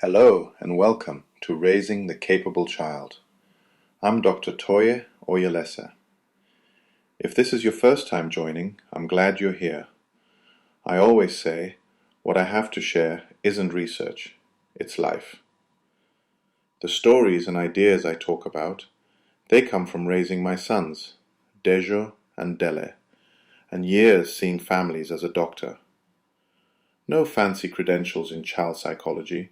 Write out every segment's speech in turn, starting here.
Hello and welcome to Raising the Capable Child. I'm Dr. Toye Oyelese. If this is your first time joining, I'm glad you're here. I always say, what I have to share isn't research, it's life. The stories and ideas I talk about, they come from raising my sons, Dejo and Dele, and years seeing families as a doctor. No fancy credentials in child psychology,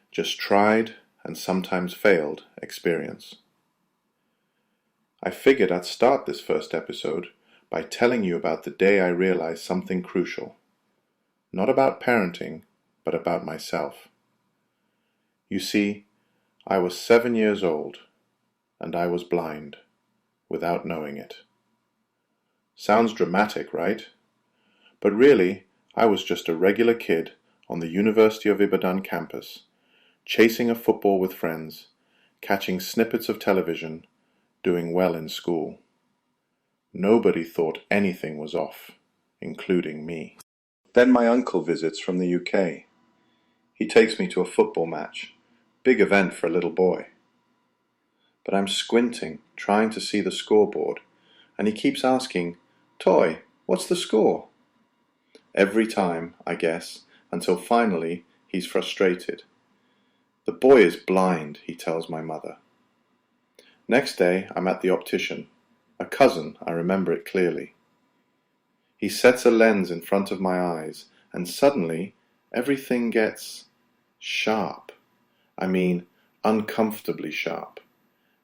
just tried and sometimes failed experience. I figured I'd start this first episode by telling you about the day I realized something crucial. Not about parenting, but about myself. You see, I was 7 years old, and I was blind, without knowing it. Sounds dramatic, right? But really, I was just a regular kid on the University of Ibadan campus, chasing a football with friends, catching snippets of television, doing well in school. Nobody thought anything was off, including me. Then my uncle visits from the UK. He takes me to a football match, big event for a little boy. But I'm squinting, trying to see the scoreboard, and he keeps asking, "Toy, what's the score?" Every time, I guess, until finally he's frustrated. "The boy is blind," he tells my mother. Next day, I'm at the optician. A cousin, I remember it clearly. He sets a lens in front of my eyes, and suddenly, everything gets sharp. I mean, uncomfortably sharp.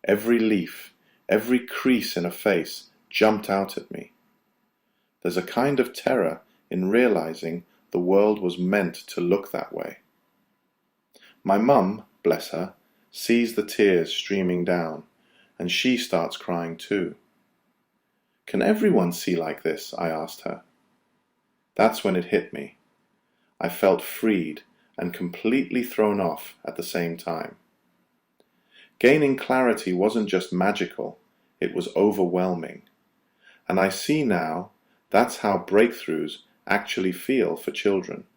Every leaf, every crease in a face jumped out at me. There's a kind of terror in realizing the world was meant to look that way. My mum, bless her, sees the tears streaming down, and she starts crying too. "Can everyone see like this?" I asked her. That's when it hit me. I felt freed and completely thrown off at the same time. Gaining clarity wasn't just magical, it was overwhelming. And I see now that's how breakthroughs actually feel for children.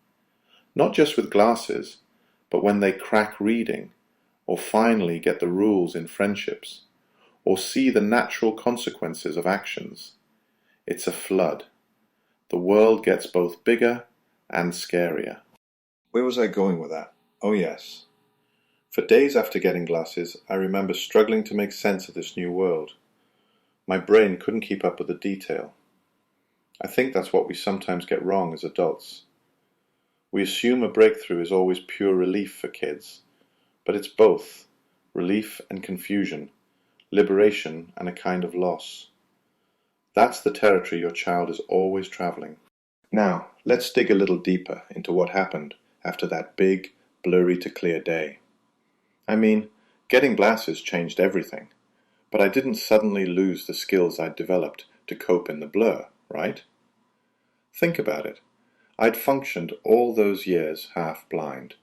Not just with glasses, but when they crack reading, or finally get the rules in friendships, or see the natural consequences of actions. It's a flood. The world gets both bigger and scarier. Where was I going with that? Oh yes. For days after getting glasses, I remember struggling to make sense of this new world. My brain couldn't keep up with the detail. I think that's what we sometimes get wrong as adults. We assume a breakthrough is always pure relief for kids, but it's both, relief and confusion, liberation and a kind of loss. That's the territory your child is always traveling. Now, let's dig a little deeper into what happened after that big, blurry to clear day. I mean, getting glasses changed everything, but I didn't suddenly lose the skills I'd developed to cope in the blur, right? Think about it. I'd functioned all those years half blind.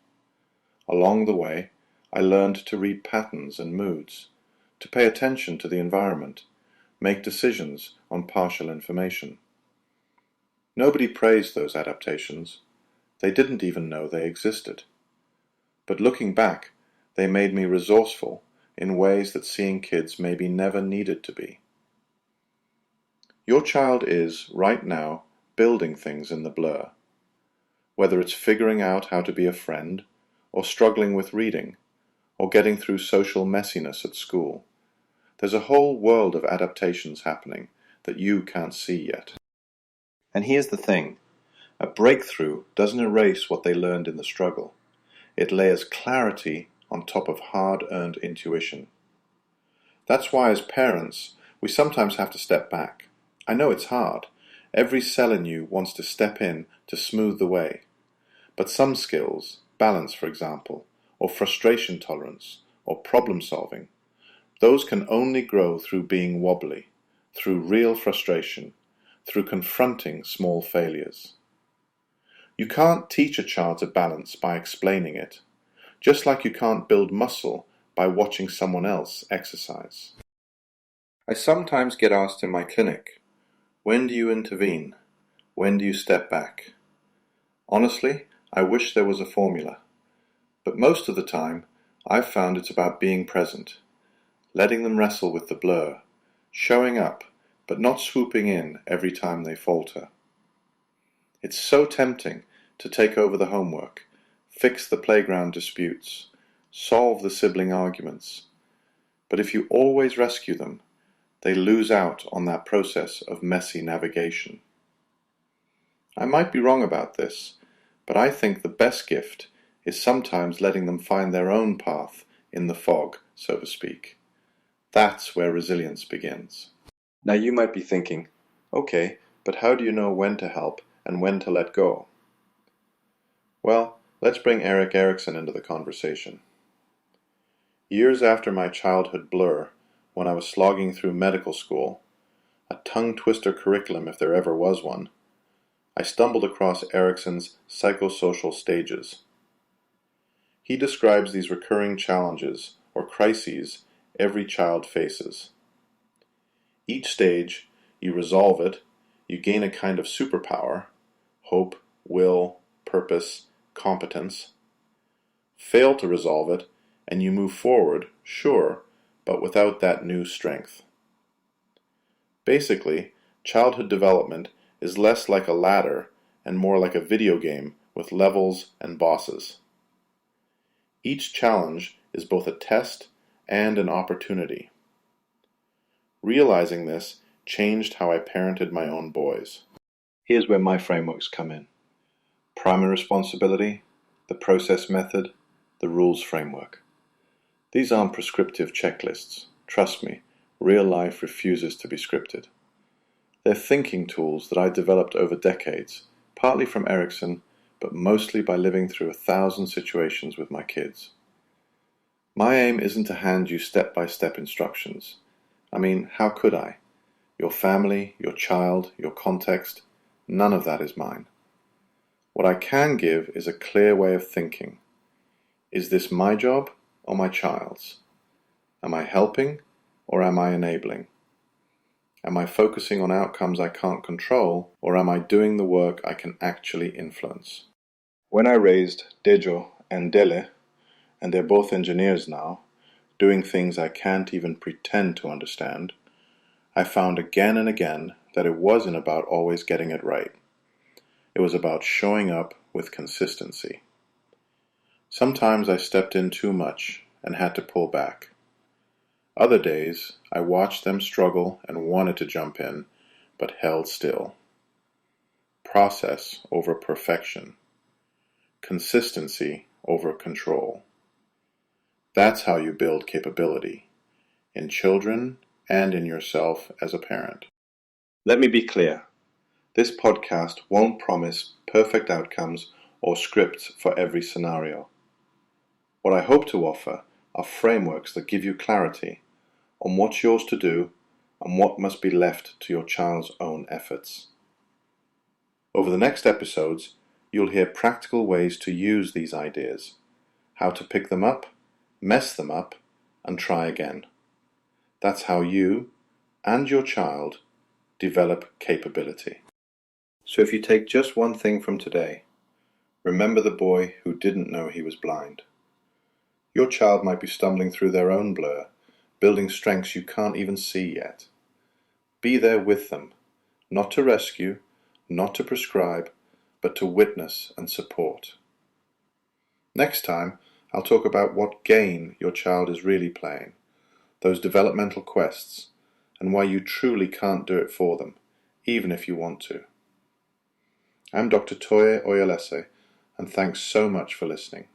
Along the way, I learned to read patterns and moods, to pay attention to the environment, make decisions on partial information. Nobody praised those adaptations. They didn't even know they existed. But looking back, they made me resourceful in ways that seeing kids maybe never needed to be. Your child is, right now, building things in the blur. Whether it's figuring out how to be a friend, or struggling with reading, or getting through social messiness at school, there's a whole world of adaptations happening that you can't see yet. And here's the thing, a breakthrough doesn't erase what they learned in the struggle. It layers clarity on top of hard-earned intuition. That's why as parents, we sometimes have to step back. I know it's hard. Every cell in you wants to step in to smooth the way. But some skills, balance for example, or frustration tolerance, or problem solving, those can only grow through being wobbly, through real frustration, through confronting small failures. You can't teach a child to balance by explaining it, just like you can't build muscle by watching someone else exercise. I sometimes get asked in my clinic, when do you intervene? When do you step back? Honestly, I wish there was a formula. But most of the time, I've found it's about being present, letting them wrestle with the blur, showing up, but not swooping in every time they falter. It's so tempting to take over the homework, fix the playground disputes, solve the sibling arguments. But if you always rescue them, they lose out on that process of messy navigation. I might be wrong about this, but I think the best gift is sometimes letting them find their own path in the fog, so to speak. That's where resilience begins. Now you might be thinking, okay, but how do you know when to help and when to let go? Well, let's bring Erik Erikson into the conversation. Years after my childhood blur, when I was slogging through medical school, a tongue-twister curriculum if there ever was one, I stumbled across Erikson's psychosocial stages. He describes these recurring challenges, or crises, every child faces. Each stage, you resolve it, you gain a kind of superpower, hope, will, purpose, competence. Fail to resolve it, and you move forward, sure, but without that new strength. Basically, childhood development is less like a ladder and more like a video game with levels and bosses. Each challenge is both a test and an opportunity. Realizing this changed how I parented my own boys. Here's where my frameworks come in. Primary responsibility, the process method, the rules framework. These aren't prescriptive checklists. Trust me, real life refuses to be scripted. They're thinking tools that I developed over decades, partly from Erikson, but mostly by living through 1,000 situations with my kids. My aim isn't to hand you step-by-step instructions. I mean, how could I? Your family, your child, your context, none of that is mine. What I can give is a clear way of thinking. Is this my job or my child's? Am I helping or am I enabling? Am I focusing on outcomes I can't control, or am I doing the work I can actually influence? When I raised Dejo and Dele, and they're both engineers now, doing things I can't even pretend to understand, I found again and again that it wasn't about always getting it right. It was about showing up with consistency. Sometimes I stepped in too much and had to pull back. Other days, I watched them struggle and wanted to jump in, but held still. Process over perfection. Consistency over control. That's how you build capability, in children and in yourself as a parent. Let me be clear. This podcast won't promise perfect outcomes or scripts for every scenario. What I hope to offer are frameworks that give you clarity on what's yours to do and what must be left to your child's own efforts. Over the next episodes, you'll hear practical ways to use these ideas, how to pick them up, mess them up, and try again. That's how you and your child develop capability. So if you take just one thing from today, remember the boy who didn't know he was blind. Your child might be stumbling through their own blur, building strengths you can't even see yet. Be there with them, not to rescue, not to prescribe, but to witness and support. Next time, I'll talk about what game your child is really playing, those developmental quests, and why you truly can't do it for them, even if you want to. I'm Dr. Toye Oyelese, and thanks so much for listening.